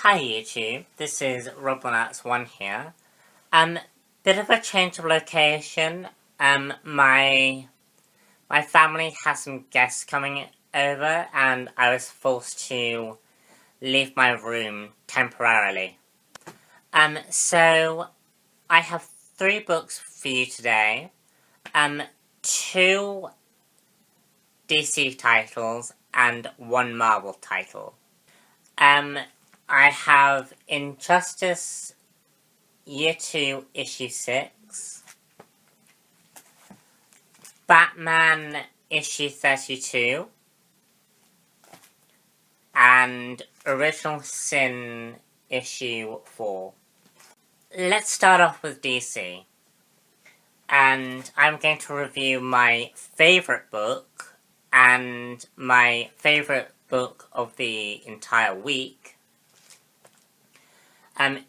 Hi YouTube, this is Roblonax1 here. Bit of a change of location. My family has some guests coming over and I was forced to leave my room temporarily. So I have 3 books for you today. 2 DC titles and 1 Marvel title. I have Injustice Year 2, Issue 6, Batman Issue 32, and Original Sin Issue 4. Let's start off with DC. And I'm going to review my favourite book, and my favourite book of the entire week.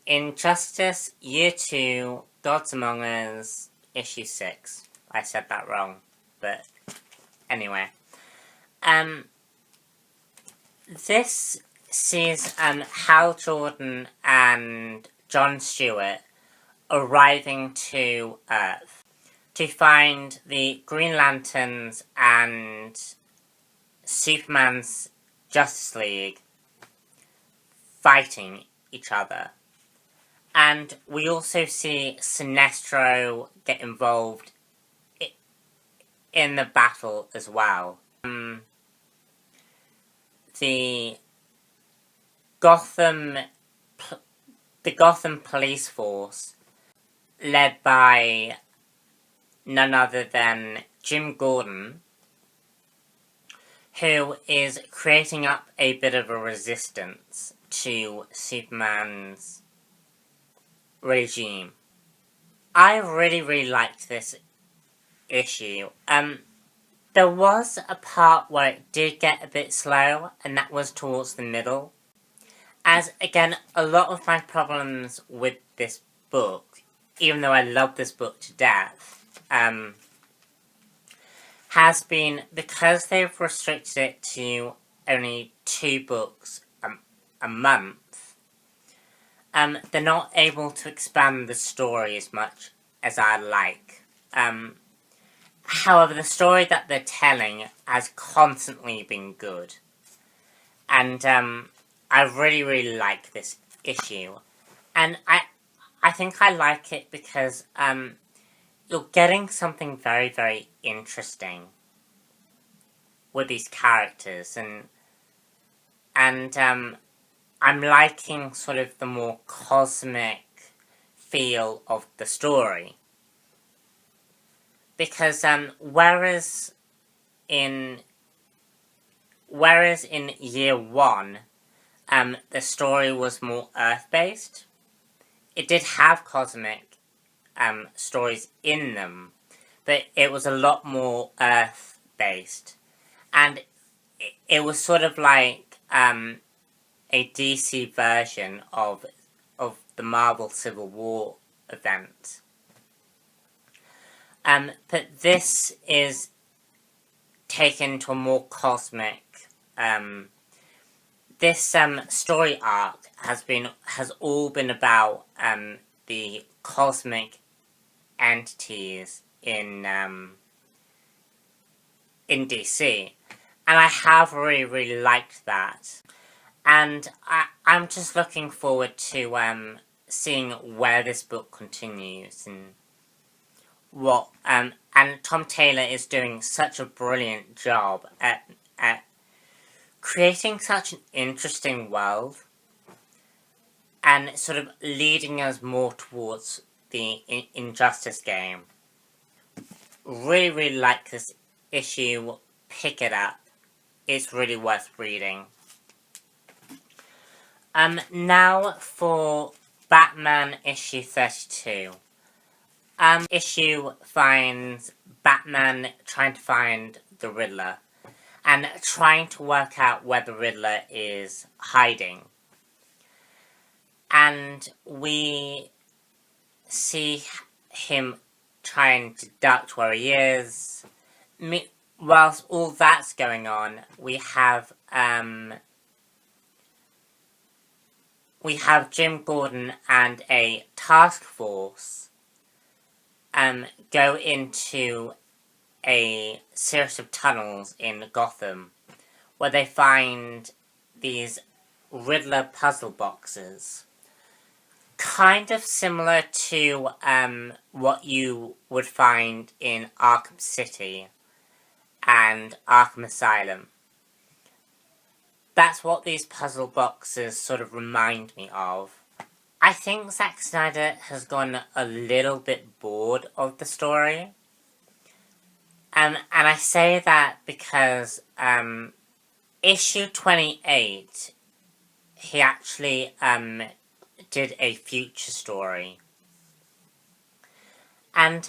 Injustice Year 2, Gods Among Us, Issue 6. I said that wrong, but anyway. This sees Hal Jordan and John Stewart arriving to Earth to find the Green Lanterns and Superman's Justice League fighting each other. And we also see Sinestro get involved in the battle as well. The Gotham police force, led by none other than Jim Gordon, who is creating up a bit of a resistance to Superman's regime. I really liked this issue. There was a part where it did get a bit slow, and that was towards the middle. As, again, a lot of my problems with this book, even though I love this book to death, has been because they've restricted it to only 2 books a month. They're not able to expand the story as much as I'd like. However, the story that they're telling has constantly been good. And I really like this issue. And I think I like it because you're getting something very interesting with these characters. And I'm liking sort of the more cosmic feel of the story. Because whereas in year 1, the story was more Earth-based, it did have cosmic stories in them, but it was a lot more Earth-based. And it was sort of like a DC version of the Marvel Civil War event. But this is taken to a more cosmic. This story arc has all been about the cosmic entities in DC, and I have really liked that. And I'm just looking forward to seeing where this book continues and what and Tom Taylor is doing such a brilliant job at creating such an interesting world and sort of leading us more towards the Injustice game. Really like this issue. Pick it up. It's really worth reading. Now for Batman issue 32. Issue finds Batman trying to find the Riddler and trying to work out where the Riddler is hiding. And we see him trying to duck where he is. Whilst all that's going on, we have we have Jim Gordon and a task force go into a series of tunnels in Gotham where they find these Riddler puzzle boxes. Kind of similar to what you would find in Arkham City and Arkham Asylum. That's what these puzzle boxes sort of remind me of. I think Zack Snyder has gone a little bit bored of the story. And I say that because issue 28, he actually did a future story. And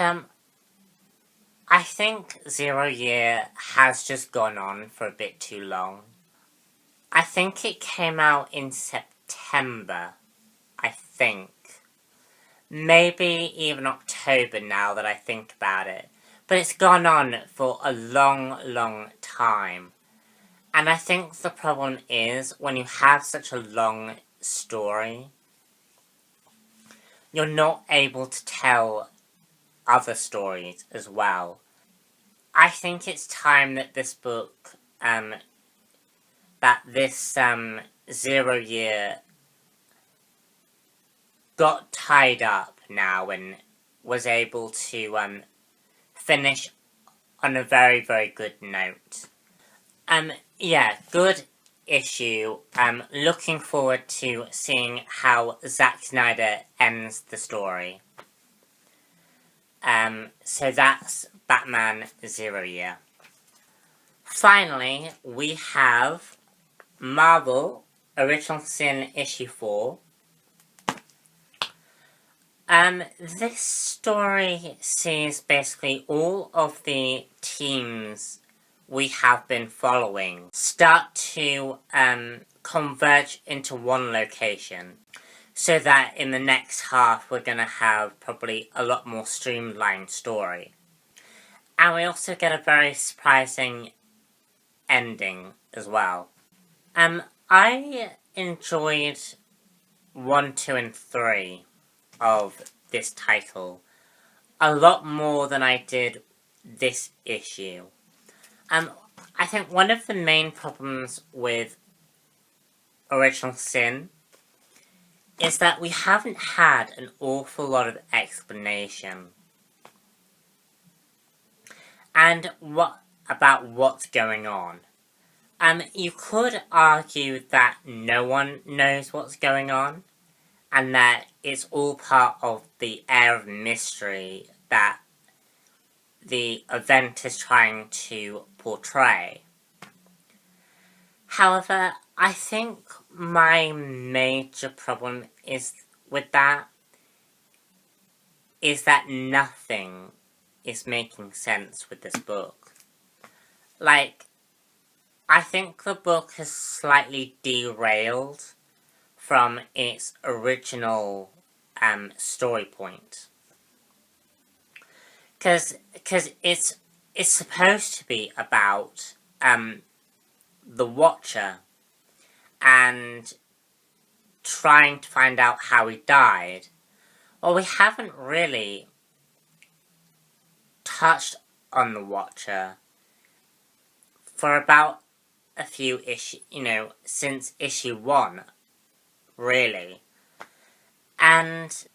I think 0 Year has just gone on for a bit too long. I think it came out in September, I think. Maybe even October now that I think about it. But it's gone on for a long, long time. And I think the problem is, when you have such a long story, you're not able to tell other stories as well. I think it's time that this book, that this 0 Year got tied up now and was able to finish on a very, very good note. Yeah, good issue. Looking forward to seeing how Zack Snyder ends the story. So that's Batman 0 Year. Finally, we have Marvel Original Sin issue 4. This story sees basically all of the teams we have been following start to converge into one location, so that in the next half we're going to have probably a lot more streamlined story. And we also get a very surprising ending as well. I enjoyed 1, 2, and 3 of this title a lot more than I did this issue. I think one of the main problems with Original Sin is that we haven't had an awful lot of explanation. And about what's going on. You could argue that no one knows what's going on, and that it's all part of the air of mystery that the event is trying to portray. However, I think my major problem with that is that nothing is making sense with this book. Like, I think the book has slightly derailed from its original story point. Because it's supposed to be about the Watcher and trying to find out how he died. Well, we haven't really touched on the Watcher for about a few issues, since issue 1, really. And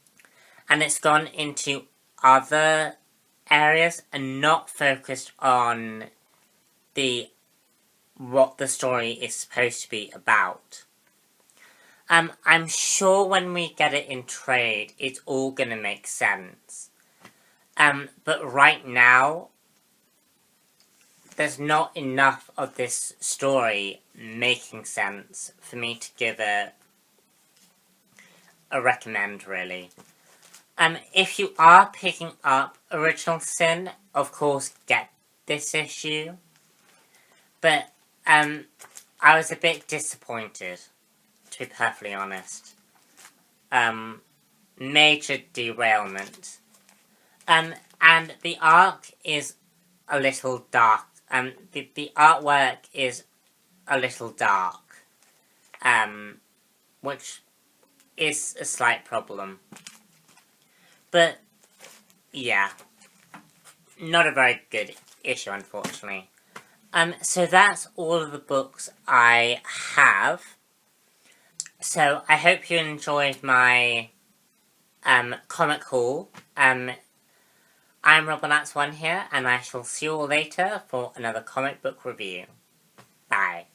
it's gone into other areas and not focused on what the story is supposed to be about. I'm sure when we get it in trade, it's all gonna make sense. But right now, there's not enough of this story making sense for me to give a recommend, really. If you are picking up Original Sin, of course, get this issue. But, I was a bit disappointed, to be perfectly honest. Major derailment. And the arc is a little dark. The artwork is a little dark. Which is a slight problem. But, yeah. Not a very good issue, unfortunately. So that's all of the books I have. So I hope you enjoyed my comic haul. I'm Robinax1 here, and I shall see you all later for another comic book review. Bye.